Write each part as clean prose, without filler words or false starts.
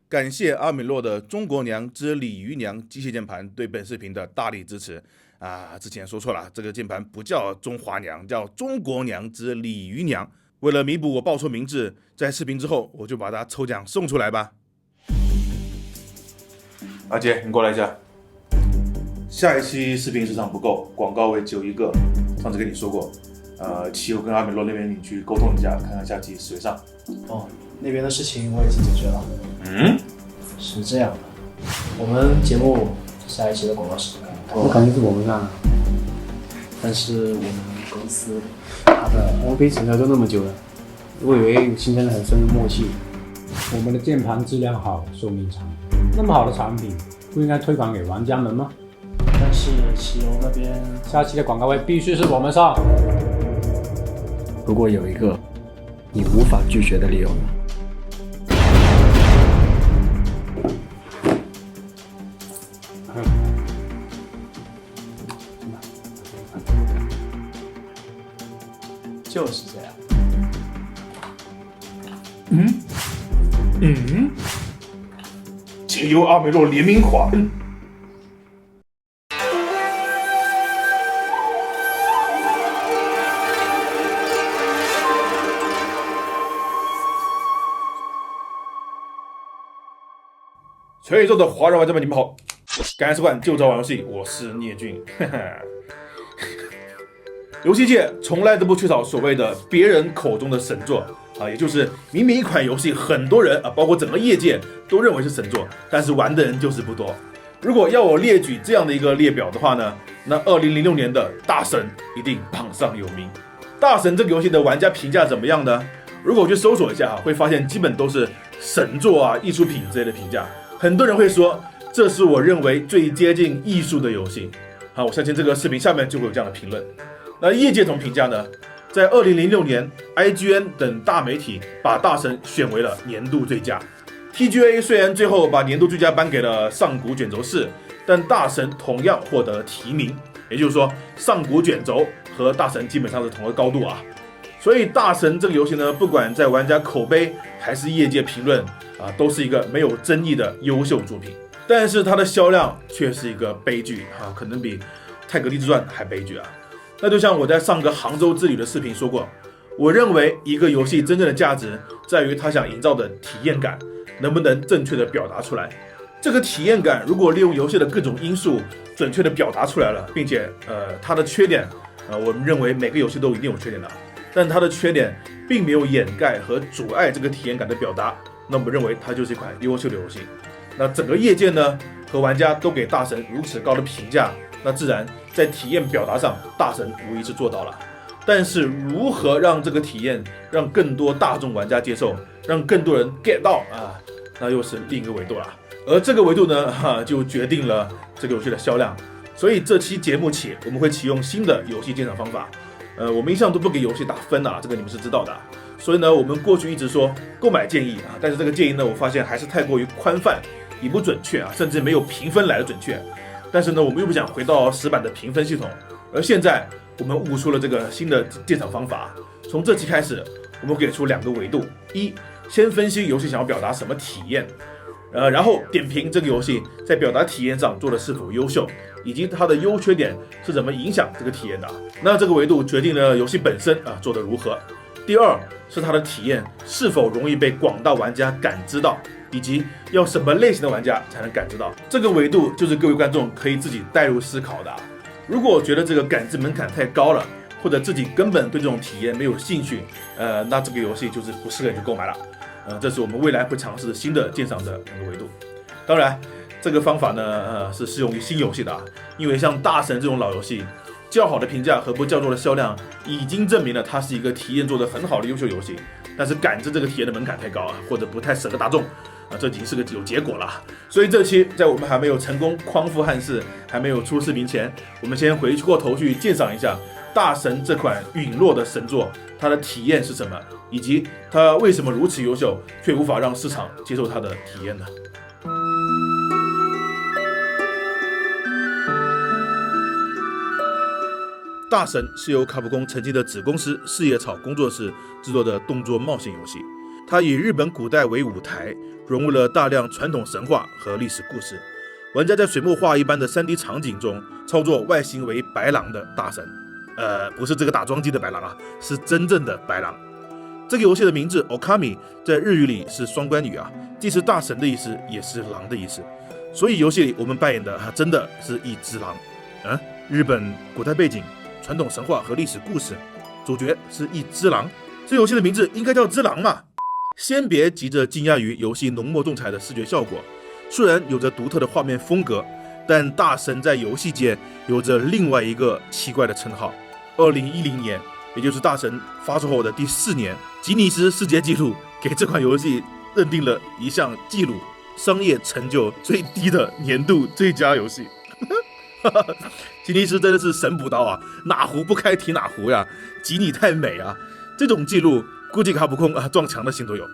感谢阿米洛的中国娘之鲤鱼娘机械键盘对本视频的大力支持啊！之前说错了，这个键盘不叫中华娘，叫中国娘之鲤鱼娘。为了弥补我报错名字，在视频之后我就把它抽奖送出来吧。阿姐，你过来一下。下一期视频时长不够，广告位只有一个。上次跟你说过，汽油跟阿米洛那边你去沟通一下，看看下期谁上。哦，那边的事情我已经解决了。是这样的，我们节目下一期的广告时那肯定是我们上，但是我们公司我们陪审合作那么久了，我以为形成了很深的默契。我们的键盘质量好，寿命长，那么好的产品，不应该推广给玩家们吗？但是汽油那边下期的广告位必须是我们上。如果有一个你无法拒绝的理由呢？就是这样。借由阿米洛联名款。全宇宙的华人玩家们，你们好！感谢收看就招玩游戏，我是聂俊。游戏界从来都不缺少所谓的别人口中的神作啊，也就是明明一款游戏很多人啊，包括整个业界都认为是神作，但是玩的人就是不多。如果要我列举这样的一个列表的话呢，那2006年的大神一定榜上有名。大神这个游戏的玩家评价怎么样呢？如果我去搜索一下，会发现基本都是神作啊、艺术品之类的评价。很多人会说，这是我认为最接近艺术的游戏。好，我相信这个视频下面就会有这样的评论。那业界怎么评价呢？在2006年 ，IGN 等大媒体把大神选为了年度最佳。TGA 虽然最后把年度最佳颁给了上古卷轴4，但大神同样获得提名。也就是说，上古卷轴和大神基本上是同个高度啊。所以大神这个游戏呢，不管在玩家口碑还是业界评论啊，都是一个没有争议的优秀作品。但是它的销量却是一个悲剧啊，可能比《泰格利之传》还悲剧啊。那就像我在上个杭州之旅的视频说过，我认为一个游戏真正的价值在于它想营造的体验感能不能正确的表达出来。这个体验感如果利用游戏的各种因素准确的表达出来了，并且它的缺点我们认为每个游戏都一定有缺点的，但它的缺点并没有掩盖和阻碍这个体验感的表达，那我们认为它就是一款优秀的游戏。那整个业界呢和玩家都给大神如此高的评价，那自然在体验表达上，大神无疑是做到了。但是如何让这个体验让更多大众玩家接受，让更多人 get 到啊，那又是另一个维度了。而这个维度呢，就决定了这个游戏的销量。所以这期节目起，我们会启用新的游戏鉴赏方法。我们一向都不给游戏打分啊，这个你们是知道的。所以呢，我们过去一直说购买建议啊，但是这个建议呢，我发现还是太过于宽泛，也不准确啊，甚至没有评分来的准确。但是呢，我们又不想回到死板的评分系统，而现在我们悟出了这个新的鉴赏方法。从这期开始，我们给出2个维度：一，先分析游戏想要表达什么体验，然后点评这个游戏在表达体验上做的是否优秀，以及它的优缺点是怎么影响这个体验的。那这个维度决定了游戏本身做得如何。第二是它的体验是否容易被广大玩家感知到，以及要什么类型的玩家才能感知到。这个维度就是各位观众可以自己带入思考的。如果觉得这个感知门槛太高了，或者自己根本对这种体验没有兴趣，那这个游戏就是不适合你去购买了。这是我们未来会尝试新的鉴赏的2个维度。当然，这个方法呢，是适用于新游戏的啊，因为像大神这种老游戏，较好的评价和不较弱的销量，已经证明了它是一个体验做得很好的优秀游戏。但是感知这个体验的门槛太高啊，或者不太适合大众啊，这已经是个有结果了。所以这期在我们还没有成功匡扶汉室，还没有出视频前，我们先回过头去鉴赏一下大神这款陨落的神作，它的体验是什么，以及它为什么如此优秀，却无法让市场接受它的体验呢？大神是由卡普空曾经的子公司四叶草工作室制作的动作冒险游戏，它以日本古代为舞台，融入了大量传统神话和历史故事。玩家在水墨画一般的 3D 场景中操作外形为白狼的大神，不是这个打桩机的白狼啊，是真正的白狼。这个游戏的名字 Okami 在日语里是双关语啊，既是大神的意思，也是狼的意思。所以游戏里我们扮演的真的是一只狼。日本古代背景、传统神话和历史故事，主角是一只狼，这游戏的名字应该叫只狼嘛。先别急着惊讶于游戏浓墨重彩的视觉效果，虽然有着独特的画面风格，但大神在游戏界有着另外一个奇怪的称号。2010年，也就是大神发售后的第4年，吉尼斯世界纪录给这款游戏认定了一项纪录，商业成就最低的年度最佳游戏。吉尼斯真的是神补刀啊，哪壶不开提哪壶呀，吉你太美啊！这种记录估计卡普空撞墙的心都有。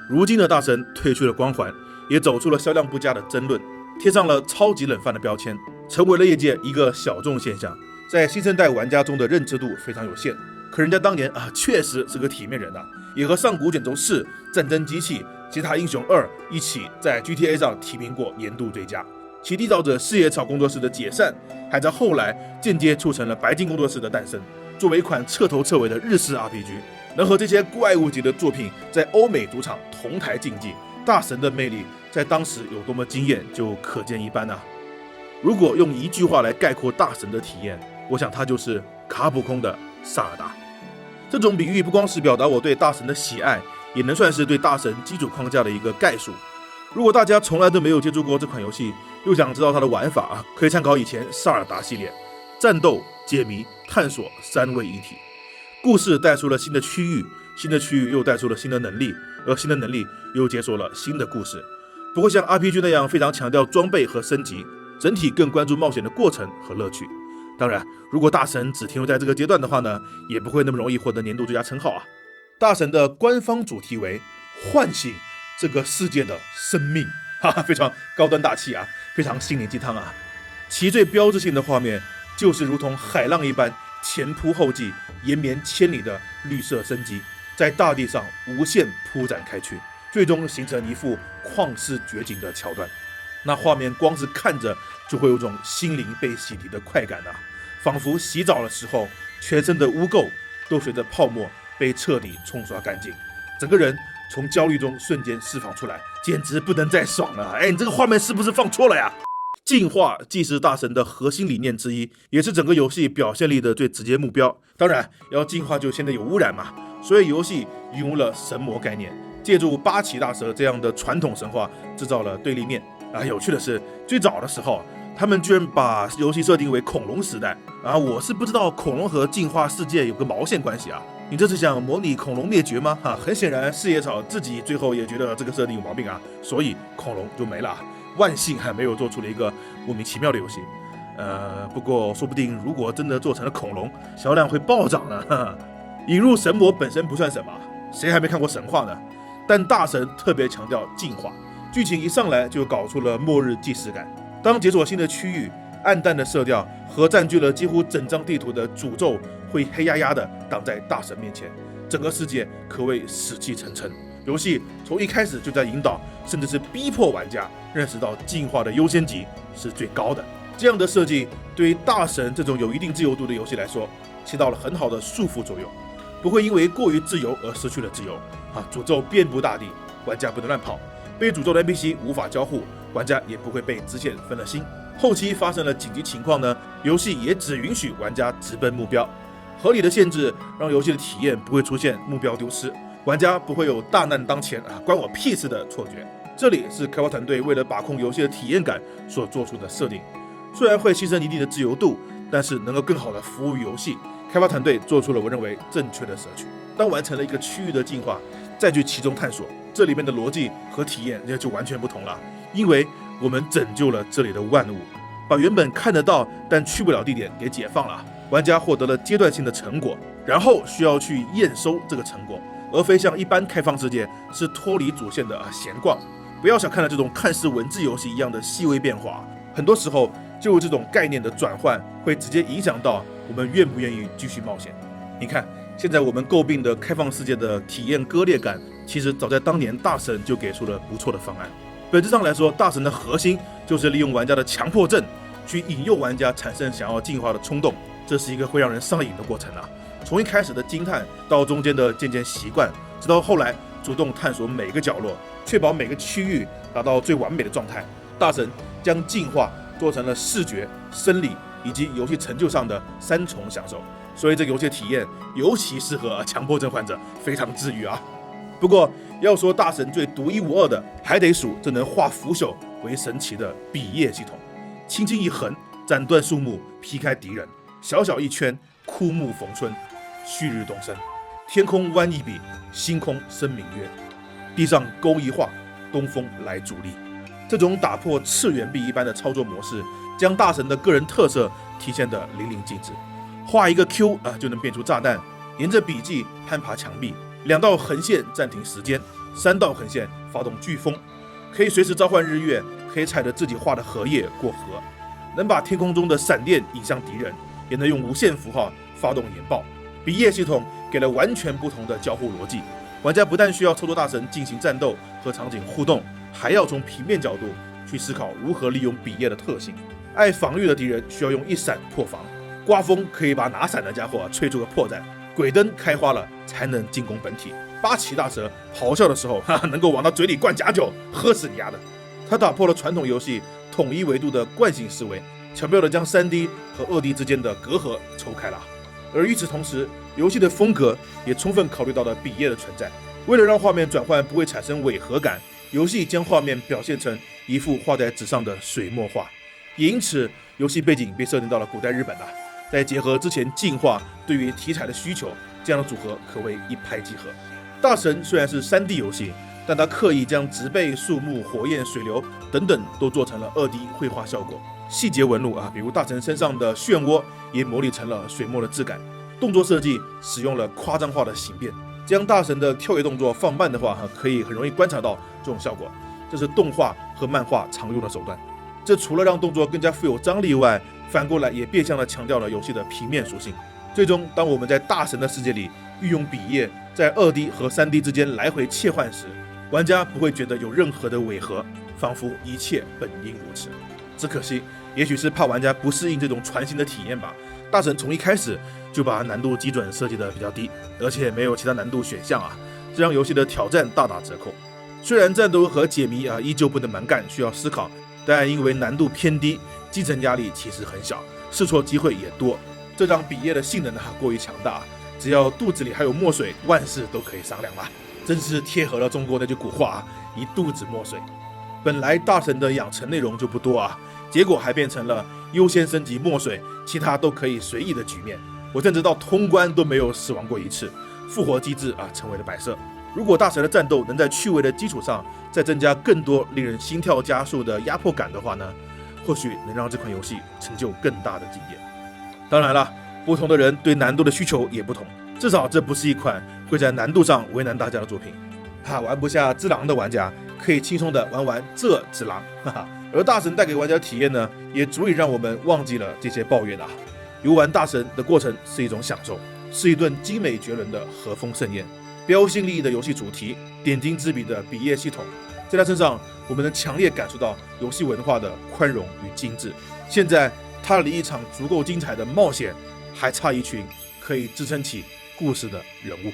如今的大神褪去了光环，也走出了销量不佳的争论，贴上了超级冷饭的标签，成为了业界一个小众现象，在新生代玩家中的认知度非常有限。可人家当年确实是个体面人啊，也和上古卷轴4、战争机器、吉他英雄2一起在 GTA 上提名过年度最佳。其缔造者四叶草工作室的解散，还在后来间接促成了白金工作室的诞生。作为一款彻头彻尾的日式 RPG， 能和这些怪物级的作品在欧美主场同台竞技，大神的魅力在当时有多么惊艳，就可见一斑啊！如果用一句话来概括大神的体验，我想它就是卡普空的萨尔达。这种比喻不光是表达我对大神的喜爱，也能算是对大神基础框架的一个概述。如果大家从来都没有接触过这款游戏，又想知道它的玩法，可以参考以前萨尔达系列，战斗、解谜、探索3位一体。故事带出了新的区域，新的区域又带出了新的能力，而新的能力又解锁了新的故事。不会像 RPG 那样非常强调装备和升级，整体更关注冒险的过程和乐趣。当然，如果大神只停留在这个阶段的话呢，也不会那么容易获得年度最佳称号啊。大神的官方主题为唤醒这个世界的生命，非常高端大气啊，非常心灵鸡汤啊。其最标志性的画面就是如同海浪一般前仆后继、延绵千里的绿色生机，在大地上无限铺展开去，最终形成一幅旷世绝景的桥段。那画面光是看着就会有种心灵被洗涤的快感啊，仿佛洗澡的时候全身的污垢都随着泡沫被彻底冲刷干净，整个人从焦虑中瞬间释放出来，简直不能再爽了。你这个画面是不是放错了呀？进化既是大神的核心理念之一，也是整个游戏表现力的最直接目标。当然，要进化就现在有污染嘛，所以游戏引用了神魔概念，借助八岐大蛇这样的传统神话制造了对立面。有趣的是，最早的时候他们居然把游戏设定为恐龙时代我是不知道恐龙和进化世界有个毛线关系啊。你这是想模拟恐龙灭绝吗？很显然四叶草自己最后也觉得这个设定有毛病啊，所以恐龙就没了。万幸还没有做出了一个莫名其妙的游戏。不过说不定如果真的做成了恐龙，销量会暴涨呢。引入神魔本身不算什么，谁还没看过神话呢？但大神特别强调进化，剧情一上来就搞出了末日纪实感。当解锁新的区域，暗淡的色调和占据了几乎整张地图的诅咒会黑压压的挡在大神面前，整个世界可谓死气沉沉。游戏从一开始就在引导，甚至是逼迫玩家认识到进化的优先级是最高的。这样的设计对于大神这种有一定自由度的游戏来说，起到了很好的束缚作用，不会因为过于自由而失去了自由诅咒遍布大地，玩家不能乱跑，被诅咒的 NPC 无法交互，玩家也不会被支线分了心。后期发生了紧急情况呢，游戏也只允许玩家直奔目标，合理的限制让游戏的体验不会出现目标丢失，玩家不会有大难当前关我屁事的错觉。这里是开发团队为了把控游戏的体验感所做出的设定，虽然会牺牲一定的自由度，但是能够更好的服务于游戏。开发团队做出了我认为正确的舍取。当完成了一个区域的进化，再去其中探索，这里面的逻辑和体验就完全不同了，因为我们拯救了这里的万物，把原本看得到但去不了地点给解放了，玩家获得了阶段性的成果，然后需要去验收这个成果，而非像一般开放世界是脱离主线的闲逛。不要小看了这种看似文字游戏一样的细微变化，很多时候就有这种概念的转换会直接影响到我们愿不愿意继续冒险。你看现在我们诟病的开放世界的体验割裂感，其实早在当年大神就给出了不错的方案。本质上来说，大神的核心就是利用玩家的强迫症，去引诱玩家产生想要进化的冲动，这是一个会让人上瘾的过程啊。从一开始的惊叹，到中间的渐渐习惯，直到后来主动探索每个角落，确保每个区域达到最完美的状态。大神将进化做成了视觉、生理以及游戏成就上的3重享受，所以这个游戏体验尤其适合强迫症患者，非常治愈啊。不过要说大神最独一无二的，还得数这能化腐朽为神奇的笔叶系统。轻轻一横，斩断树木，劈开敌人；小小一圈，枯木逢春，旭日东升。天空弯一笔，星空生明月；地上勾一画，东风来主力。这种打破次元壁一般的操作模式，将大神的个人特色体现得淋漓尽致。画一个 Q 就能变出炸弹，沿着笔记攀爬墙壁，2道横线暂停时间，3道横线发动飓风，可以随时召唤日月，可以踩着自己画的荷叶过河，能把天空中的闪电引向敌人，也能用无限符号发动引爆。笔叶系统给了完全不同的交互逻辑，玩家不但需要操作大神进行战斗和场景互动，还要从平面角度去思考如何利用笔叶的特性。爱防御的敌人需要用一闪破防，刮风可以把拿伞的家伙吹出个破绽，鬼灯开花了才能进攻本体。八岐大蛇咆哮的时候，能够往他嘴里灌假酒，喝死你丫的！他打破了传统游戏统一维度的惯性思维，巧妙地将 3D 和2D 之间的隔阂抽开了。而与此同时，游戏的风格也充分考虑到了笔叶的存在。为了让画面转换不会产生违和感，游戏将画面表现成一幅画在纸上的水墨画，也因此游戏背景被设定到了古代日本再结合之前进化对于题材的需求，这样的组合可谓一拍即合。大神虽然是 3D 游戏，但它刻意将植被、树木、火焰、水流等等都做成了2D 绘画效果，细节纹路比如大神身上的漩涡也模拟成了水墨的质感。动作设计使用了夸张化的形变，将大神的跳跃动作放慢的话，可以很容易观察到这种效果。这是动画和漫画常用的手段。这除了让动作更加富有张力外，反过来也变相的强调了游戏的平面属性。最终，当我们在大神的世界里运用笔叶在2D 和 3D 之间来回切换时，玩家不会觉得有任何的违和，仿佛一切本应如此。只可惜，也许是怕玩家不适应这种全新的体验吧，大神从一开始就把难度基准设计得比较低，而且没有其他难度选项这让游戏的挑战大打折扣。虽然战斗和解谜依旧不能蛮干，需要思考，但因为难度偏低，继承压力其实很小，试错机会也多，这让笔叶的性能过于强大，只要肚子里还有墨水，万事都可以商量了。真是贴合了中国那句古话一肚子墨水。本来大神的养成内容就不多结果还变成了优先升级墨水，其他都可以随意的局面。我甚至到通关都没有死亡过一次，复活机制成为了摆设。如果大神的战斗能在趣味的基础上再增加更多令人心跳加速的压迫感的话呢，或许能让这款游戏成就更大的惊艳。当然了，不同的人对难度的需求也不同，至少这不是一款会在难度上为难大家的作品。玩不下只狼的玩家可以轻松的玩玩这只狼，而大神带给玩家的体验呢，也足以让我们忘记了这些抱怨游玩大神的过程是一种享受，是一顿精美绝伦的和风盛宴。标新立异的游戏主题，点睛之笔的笔叶系统，在他身上我们能强烈感受到游戏文化的宽容与精致。现在他离一场足够精彩的冒险还差一群可以支撑起故事的人物。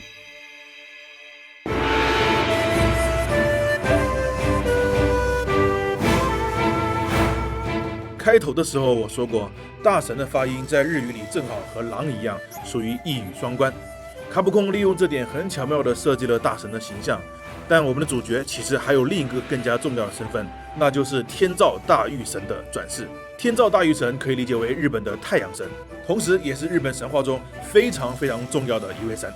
开头的时候我说过，大神的发音在日语里正好和狼一样，属于一语双关。卡普空利用这点很巧妙地设计了大神的形象，但我们的主角其实还有另一个更加重要的身份，那就是天照大御神的转世。天照大御神可以理解为日本的太阳神，同时也是日本神话中非常非常重要的一位神。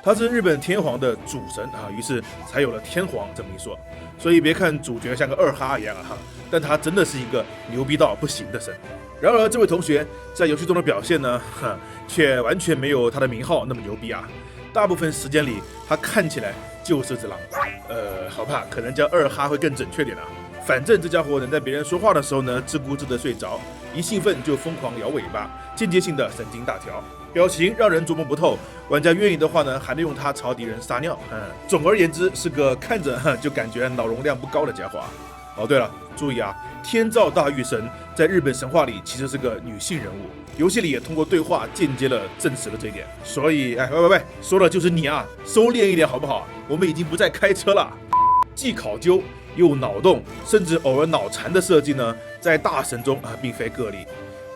他是日本天皇的主神于是才有了天皇这么一说。所以别看主角像个二哈一样但他真的是一个牛逼到不行的神。然而这位同学在游戏中的表现呢，却完全没有他的名号那么牛逼大部分时间里他看起来就是只狼。好吧，可能叫二哈会更准确点反正这家伙能在别人说话的时候呢自顾自的睡着，一兴奋就疯狂摇尾巴，间接性的神经大条，表情让人琢磨不透。玩家愿意的话呢，还能用它朝敌人撒尿。总而言之，是个看着就感觉脑容量不高的家伙。哦，对了，注意啊，天照大御神在日本神话里其实是个女性人物，游戏里也通过对话间接的证实了这一点。所以，喂，说的就是你啊，收敛一点好不好？我们已经不再开车了。既考究又脑洞，甚至偶尔脑残的设计呢，在大神中并非个例。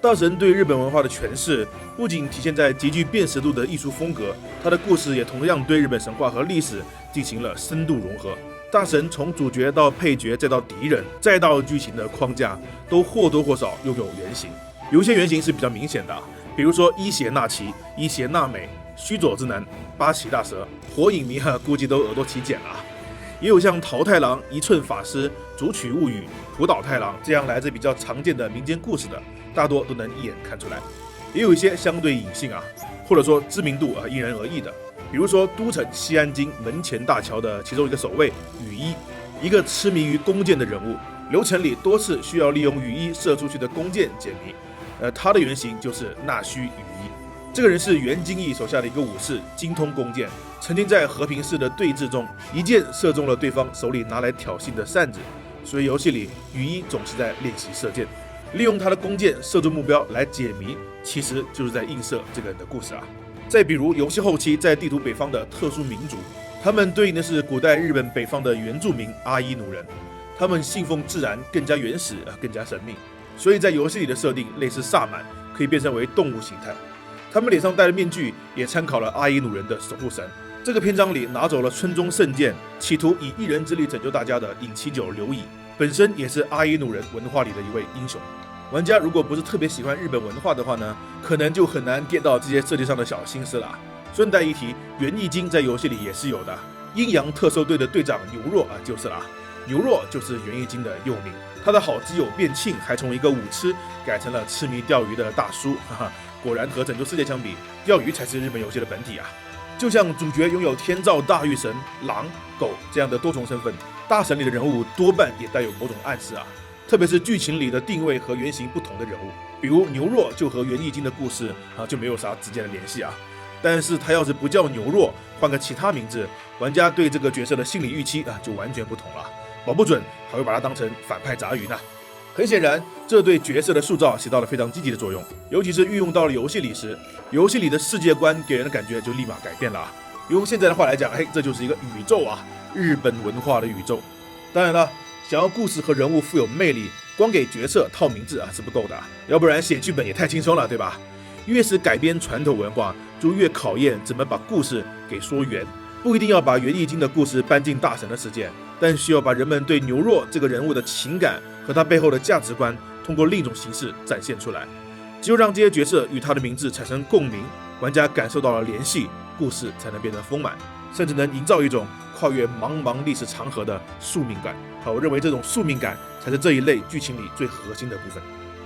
大神对日本文化的诠释不仅体现在极具辨识度的艺术风格，他的故事也同样对日本神话和历史进行了深度融合。大神从主角到配角，再到敌人，再到剧情的框架，都或多或少拥有原型。有些原型是比较明显的，比如说伊邪那岐、伊邪那美、须佐之男、八岐大蛇、火影迷估计都耳朵起茧了。也有像桃太郎、一寸法师、竹取物语、浦岛太郎这样来自比较常见的民间故事的，大多都能一眼看出来。也有一些相对隐性或者说知名度因人而异的，比如说都城西安京门前大桥的其中一个守卫羽衣，一个痴迷于弓箭的人物，流程里多次需要利用羽衣射出去的弓箭解谜。他的原型就是那须羽衣。这个人是袁敬义手下的一个武士，精通弓箭，曾经在和平寺的对峙中一箭射中了对方手里拿来挑衅的扇子，所以游戏里羽衣总是在练习射箭，利用他的弓箭射中目标来解谜，其实就是在映射这个人的故事再比如游戏后期在地图北方的特殊民族，他们对应的是古代日本北方的原住民阿伊努人，他们信奉自然，更加原始，更加神秘，所以在游戏里的设定类似萨满，可以变身为动物形态。他们脸上戴的面具也参考了阿伊努人的守护神。这个篇章里拿走了村中圣剑，企图以一人之力拯救大家的尹七九刘乙，本身也是阿伊努人文化里的一位英雄。玩家如果不是特别喜欢日本文化的话呢，可能就很难 get 到这些设计上的小心思了。顺带一提，园艺精在游戏里也是有的，阴阳特搜队的队长牛若就是了。牛若就是园艺精的幼名，他的好基友卞庆还从一个舞痴改成了痴迷钓鱼的大叔，果然和拯救世界相比，钓鱼才是日本游戏的本体就像主角拥有天照大御神、狼、狗这样的多重身份，大神里的人物多半也带有某种暗示特别是剧情里的定位和原型不同的人物，比如牛若就和园艺精的故事就没有啥直接的联系但是他要是不叫牛若，换个其他名字，玩家对这个角色的心理预期就完全不同了，保不准还会把他当成反派杂鱼呢。很显然，这对角色的塑造起到了非常积极的作用，尤其是运用到了游戏里时，游戏里的世界观给人的感觉就立马改变了用现在的话来讲，这就是一个宇宙日本文化的宇宙。当然了，想要故事和人物富有魅力，光给角色套名字是不够的，要不然写剧本也太轻松了，对吧？越是改编传统文化，就越考验怎么把故事给说圆。不一定要把园艺精的故事搬进大神的世界，但需要把人们对牛若这个人物的情感和他背后的价值观通过另一种形式展现出来。只有让这些角色与他的名字产生共鸣，玩家感受到了联系，故事才能变得丰满，甚至能营造一种跨越茫茫历史长河的宿命感。我认为这种宿命感才是这一类剧情里最核心的部分。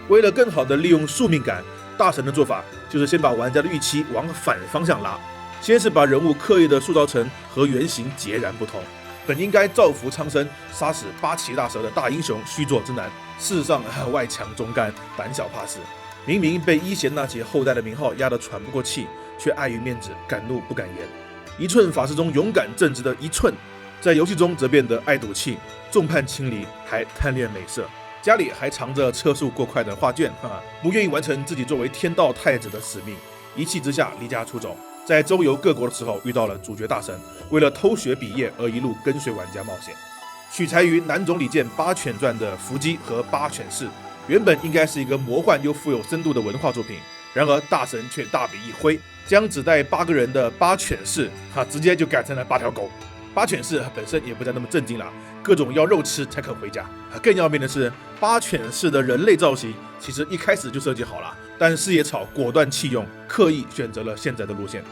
为了更好地利用宿命感，大神的做法就是先把玩家的预期往反方向拉，先是把人物刻意的塑造成和原型截然不同。本应该造福苍生、杀死八岐大蛇的大英雄须佐之男，事实上外强中干、胆小怕事。明明被伊邪那岐后代的名号压得喘不过气，却碍于面子敢怒不敢言。一寸法师中勇敢正直的一寸，在游戏中则变得爱赌气、众叛亲离，还贪恋美色。家里还藏着车速过快的画卷，不愿意完成自己作为天道太子的使命，一气之下离家出走。在周游各国的时候遇到了主角大神，为了偷学笔业而一路跟随玩家冒险。取材于南总理剑八犬传的伏击和八犬士，原本应该是一个魔幻又富有深度的文化作品，然而大神却大笔一挥，将只带8个人的八犬士直接就改成了8条狗。八犬士本身也不再那么震惊了，各种要肉吃才肯回家。更要命的是，八犬士的人类造型其实一开始就设计好了，但四野草果断弃用，刻意选择了现在的路线，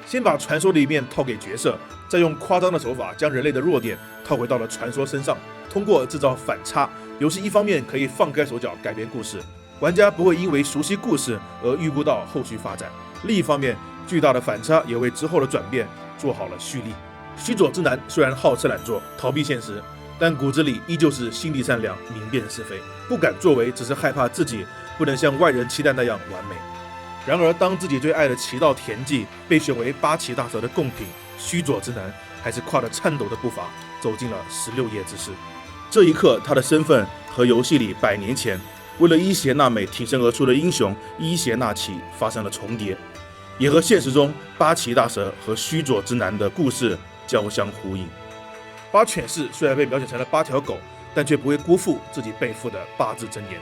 先把传说的一面套给角色，再用夸张的手法将人类的弱点套回到了传说身上。通过制造反差，游戏一方面可以放开手脚改编故事，玩家不会因为熟悉故事而预估到后续发展；另一方面，巨大的反差也为之后的转变做好了蓄力。须佐之男虽然好吃懒做、逃避现实，但骨子里依旧是心地善良、明辨是非，不敢作为，只是害怕自己不能像外人期待那样完美。然而，当自己最爱的奇道田忌被选为八岐大蛇的贡品，须佐之男还是跨着颤抖的步伐走进了16叶之室。这一刻，他的身份和游戏里100年前为了伊邪那美挺身而出的英雄伊邪那岐发生了重叠，也和现实中八岐大蛇和须佐之男的故事交相呼应。八犬士虽然被描写成了8条狗，但却不会辜负自己背负的8字真言。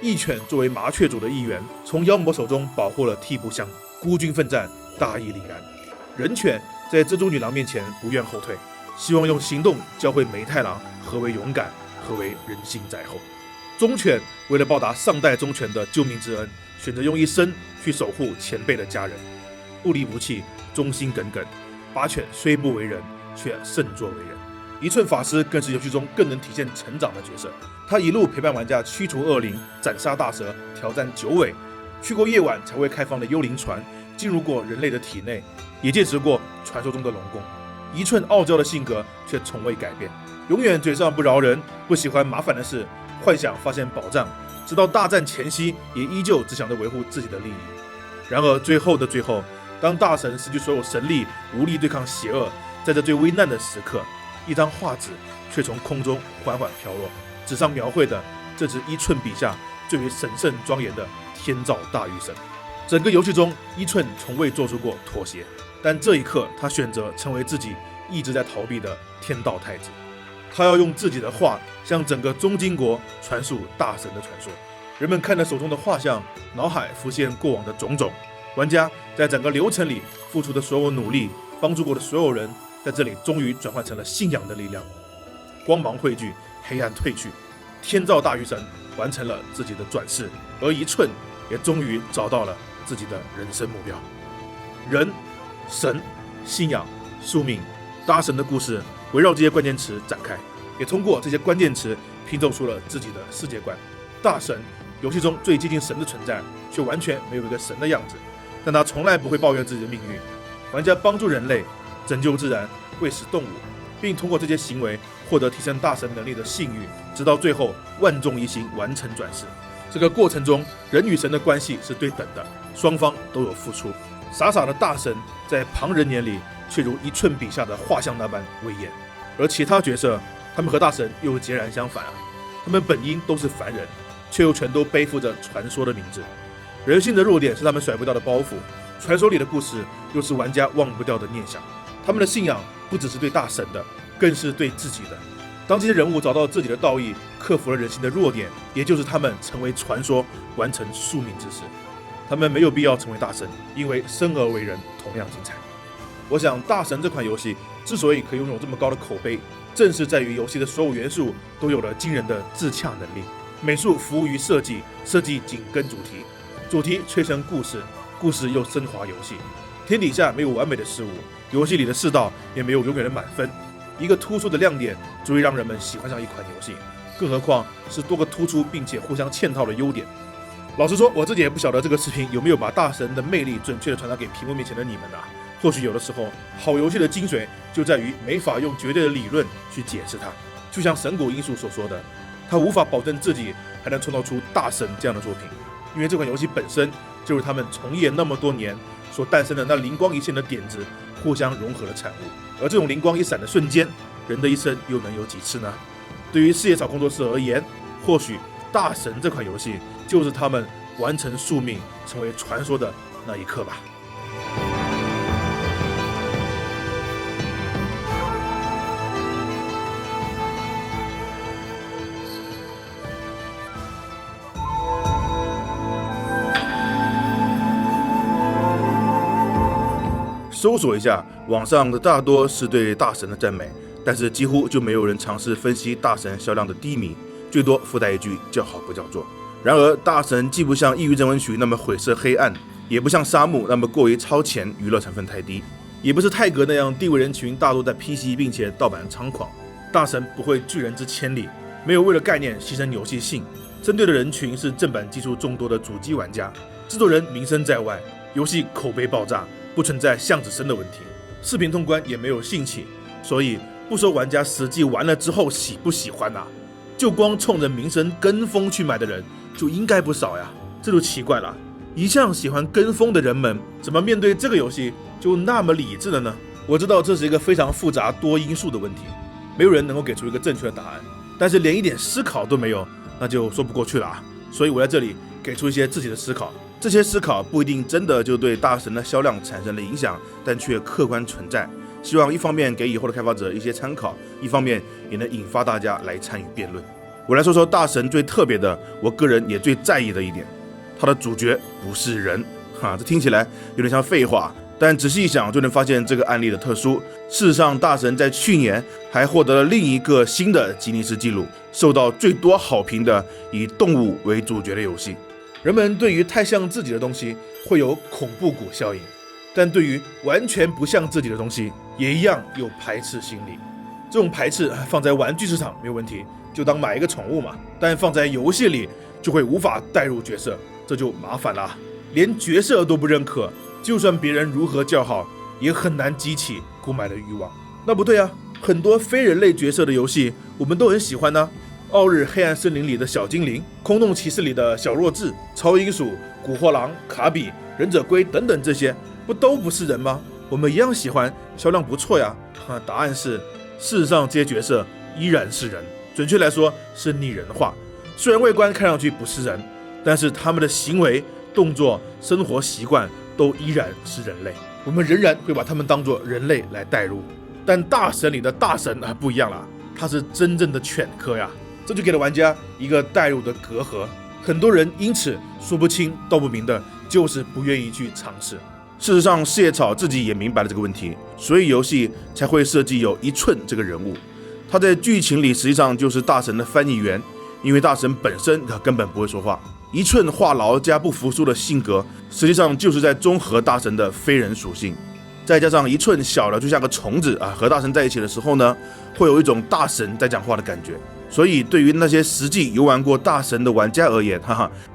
义犬作为麻雀族的一员，从妖魔手中保护了替部香，孤军奋战，大义凛然。人犬在蜘蛛女郎面前不愿后退，希望用行动教会梅太郎何为勇敢，何为人心在后。忠犬为了报答上代忠犬的救命之恩，选择用一生去守护前辈的家人，不离不弃，忠心耿耿。八犬虽不为人，却胜作为人。一寸法师更是游戏中更能体现成长的角色，他一路陪伴玩家驱除恶灵，斩杀大蛇，挑战九尾，去过夜晚才会开放的幽灵船，进入过人类的体内，也见识过传说中的龙宫。一寸傲娇的性格却从未改变，永远嘴上不饶人，不喜欢麻烦的事，幻想发现宝藏，直到大战前夕也依旧只想着维护自己的利益。然而最后的最后，当大神失去所有神力，无力对抗邪恶，在这最危难的时刻，一张画纸却从空中缓缓飘落，纸上描绘的正是伊寸笔下最为神圣庄严的天照大御神。整个游戏中，伊寸从未做出过妥协，但这一刻他选择成为自己一直在逃避的天道太子。他要用自己的画向整个中金国传述大神的传说。人们看着手中的画像，脑海浮现过往的种种，玩家在整个流程里付出的所有努力，帮助过的所有人，在这里终于转换成了信仰的力量。光芒汇聚，黑暗退去，天照大御神完成了自己的转世，而一寸也终于找到了自己的人生目标。人、神、信仰、宿命，大神的故事围绕这些关键词展开，也通过这些关键词拼凑出了自己的世界观。大神，游戏中最接近神的存在，却完全没有一个神的样子，但他从来不会抱怨自己的命运。玩家帮助人类，拯救自然，喂食动物，并通过这些行为获得提升大神能力的信誉，直到最后万众一心完成转世。这个过程中，人与神的关系是对等的，双方都有付出。傻傻的大神在旁人眼里却如一寸笔下的画像那般威严，而其他角色他们和大神又截然相反啊！他们本应都是凡人，却又全都背负着传说的名字。人性的弱点是他们甩不掉的包袱，传说里的故事又是玩家忘不掉的念想。他们的信仰不只是对大神的，更是对自己的。当这些人物找到自己的道义，克服了人性的弱点，也就是他们成为传说，完成宿命之时，他们没有必要成为大神，因为生而为人同样精彩。我想大神这款游戏之所以可以拥有这么高的口碑，正是在于游戏的所有元素都有了惊人的自洽能力。美术服务于设计，设计紧跟主题，主题催生故事，故事又升华游戏。天底下没有完美的事物，游戏里的世道也没有永远的满分。一个突出的亮点足以让人们喜欢上一款游戏，更何况是多个突出并且互相嵌套的优点。老实说，我自己也不晓得这个视频有没有把大神的魅力准确的传达给屏幕面前的你们啊。或许有的时候，好游戏的精髓就在于没法用绝对的理论去解释它。就像神谷英树所说的，他无法保证自己还能创造出大神这样的作品，因为这款游戏本身就是他们从业那么多年所诞生的那灵光一现的点子互相融合的产物。而这种灵光一闪的瞬间，人的一生又能有几次呢？对于四叶草工作室而言，或许大神这款游戏就是他们完成宿命成为传说的那一刻吧。搜索一下，网上的大多是对大神的赞美，但是几乎就没有人尝试分析大神销量的低迷，最多附带一句叫好不叫座。然而大神既不像《异域真文曲》那么晦涩黑暗，也不像沙漠那么过于超前，娱乐成分太低，也不是泰格那样地位人群大多在 PC 并且盗版猖狂。大神不会拒人之千里，没有为了概念牺牲游戏性，针对的人群是正版基数众多的主机玩家，制作人名声在外，游戏口碑爆炸，不存在巷子深的问题，视频通关也没有兴起，所以不说玩家实际玩了之后喜不喜欢啊，就光冲着名声跟风去买的人就应该不少呀。这就奇怪了，一向喜欢跟风的人们，怎么面对这个游戏就那么理智了呢？我知道这是一个非常复杂多因素的问题，没有人能够给出一个正确的答案，但是连一点思考都没有，那就说不过去了啊。所以我在这里给出一些自己的思考，这些思考不一定真的就对大神的销量产生了影响，但却客观存在。希望一方面给以后的开发者一些参考，一方面也能引发大家来参与辩论。我来说说大神最特别的，我个人也最在意的一点，它的主角不是人。这听起来有点像废话，但仔细一想就能发现这个案例的特殊。事实上，大神在去年还获得了另一个新的吉尼斯纪录，受到最多好评的以动物为主角的游戏。人们对于太像自己的东西会有恐怖谷效应，但对于完全不像自己的东西也一样有排斥心理。这种排斥放在玩具市场没有问题，就当买一个宠物嘛，但放在游戏里就会无法带入角色，这就麻烦了。连角色都不认可，就算别人如何叫好，也很难激起购买的欲望。那不对啊，很多非人类角色的游戏我们都很喜欢呢。奥日黑暗森林里的小精灵，空洞骑士里的小弱智，超音鼠、古惑狼、卡比、忍者龟等等，这些不都不是人吗？我们一样喜欢，销量不错呀。答案是，事实上这些角色依然是人，准确来说是拟人化。虽然外观看上去不是人，但是他们的行为、动作、生活习惯都依然是人类，我们仍然会把他们当作人类来带入。但大神里的大神不一样了，他是真正的犬科呀，这就给了玩家一个带入的隔阂。很多人因此说不清道不明的，就是不愿意去尝试。事实上，四叶草自己也明白了这个问题，所以游戏才会设计有一寸这个人物。他在剧情里实际上就是大神的翻译员，因为大神本身根本不会说话。一寸话痨加不服输的性格，实际上就是在综合大神的非人属性。再加上一寸小的就像个虫子和大神在一起的时候呢，会有一种大神在讲话的感觉。所以对于那些实际游玩过大神的玩家而言，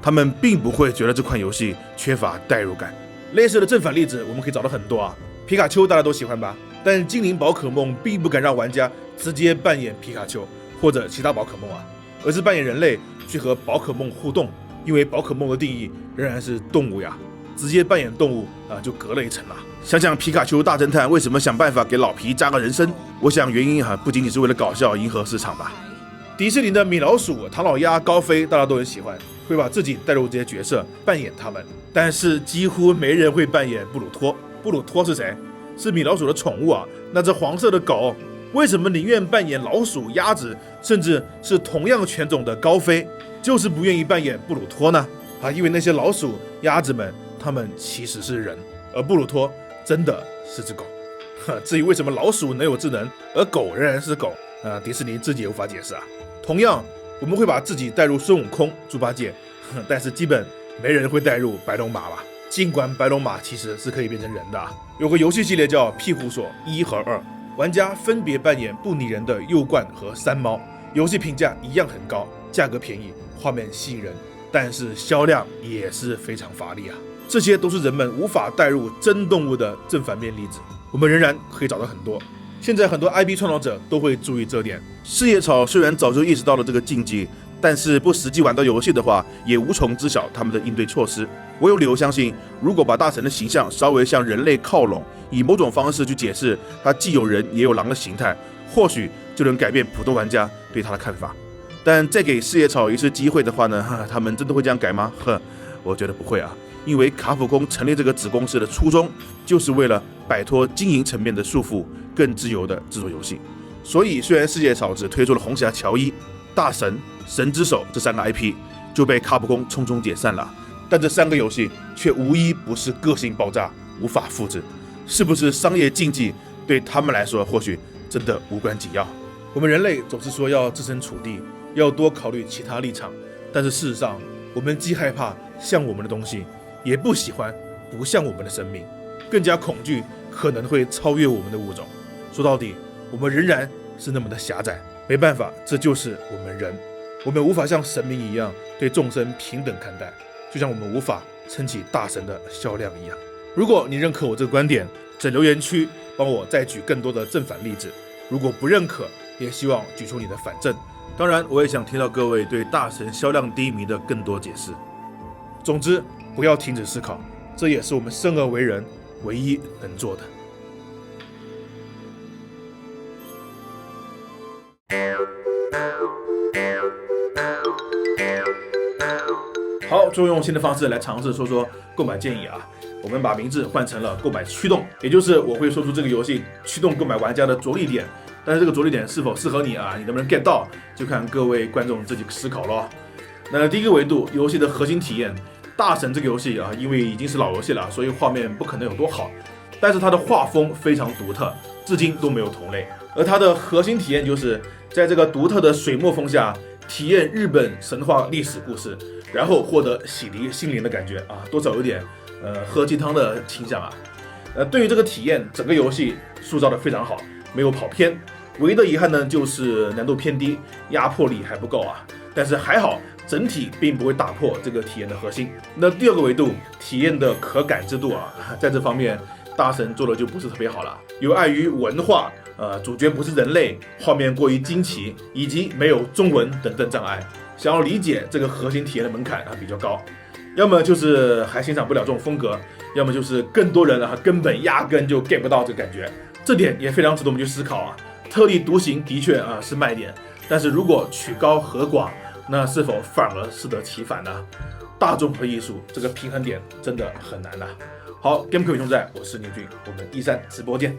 他们并不会觉得这款游戏缺乏代入感。类似的正反例子我们可以找到很多啊，皮卡丘大家都喜欢吧，但精灵宝可梦并不敢让玩家直接扮演皮卡丘或者其他宝可梦而是扮演人类去和宝可梦互动，因为宝可梦的定义仍然是动物呀，直接扮演动物就隔了一层了。想想皮卡丘大侦探为什么想办法给老皮加个人声，我想原因不仅仅是为了搞笑迎合市场吧。迪士尼的米老鼠、唐老鸭、高飞大家都很喜欢，会把自己带入这些角色扮演他们，但是几乎没人会扮演布鲁托。布鲁托是谁？是米老鼠的宠物那只黄色的狗为什么宁愿扮演老鼠、鸭子，甚至是同样犬种的高飞，就是不愿意扮演布鲁托呢？因为那些老鼠、鸭子们，他们其实是人，而布鲁托真的是只狗。至于为什么老鼠能有智能，而狗仍然是狗，迪士尼自己也无法解释同样，我们会把自己带入孙悟空、猪八戒，但是基本没人会带入白龙马吧？尽管白龙马其实是可以变成人的有个游戏系列叫庇护所1和2，玩家分别扮演不拟人的鼬冠和山猫，游戏评价一样很高，价格便宜，画面吸引人，但是销量也是非常乏力这些都是人们无法带入真动物的正反面例子，我们仍然可以找到很多。现在很多 IP 创造者都会注意这点。四叶草虽然早就意识到了这个禁忌，但是不实际玩到游戏的话，也无从知晓他们的应对措施。我有理由相信，如果把大神的形象稍微向人类靠拢，以某种方式去解释他既有人也有狼的形态，或许就能改变普通玩家对他的看法。但再给四叶草一次机会的话呢，他们真的会这样改吗？我觉得不会因为卡普空成立这个子公司的初衷，就是为了摆脱经营层面的束缚，更自由的制作游戏。所以虽然四叶草只推出了红霞乔伊、大神、神之手这3个 IP 就被卡普空匆匆解散了，但这3个游戏却无一不是个性爆炸，无法复制。是不是商业禁忌对他们来说或许真的无关紧要？我们人类总是说要置身处地，要多考虑其他立场，但是事实上我们既害怕像我们的东西，也不喜欢不像我们的生命，更加恐惧可能会超越我们的物种。说到底，我们仍然是那么的狭窄，没办法，这就是我们人。我们无法像神明一样对众生平等看待，就像我们无法撑起大神的销量一样。如果你认可我这个观点，在留言区帮我再举更多的正反例子，如果不认可，也希望举出你的反证。当然，我也想听到各位对大神销量低迷的更多解释。总之，不要停止思考，这也是我们生而为人唯一能做的。好，最后用新的方式来尝试说说购买建议啊。我们把名字换成了购买驱动，也就是我会说出这个游戏驱动购买玩家的着力点，但是这个着力点是否适合你啊，你能不能 get 到，就看各位观众自己思考咯。那第一个维度，游戏的核心体验。大神这个游戏啊，因为已经是老游戏了，所以画面不可能有多好，但是它的画风非常独特，至今都没有同类。而它的核心体验就是在这个独特的水墨风下，体验日本神话历史故事，然后获得洗涤心灵的感觉啊，多少有点喝鸡汤的倾向啊。对于这个体验，整个游戏塑造的非常好，没有跑偏。唯一的遗憾呢，就是难度偏低，压迫力还不够啊。但是还好，整体并不会打破这个体验的核心。那第二个维度，体验的可感知度啊，在这方面大神做的就不是特别好了。有碍于文化，主角不是人类，画面过于惊奇，以及没有中文等等障碍，想要理解这个核心体验的门槛比较高。要么就是还欣赏不了这种风格，要么就是更多人根本压根就 get 不到这个感觉。这点也非常值得我们去思考啊。特立独行的确是卖点，但是如果曲高和寡，那是否反而适得其反呢？大众和艺术这个平衡点真的很难呐。好 ，GameQ 永在，我是聂俊，我们13直播见。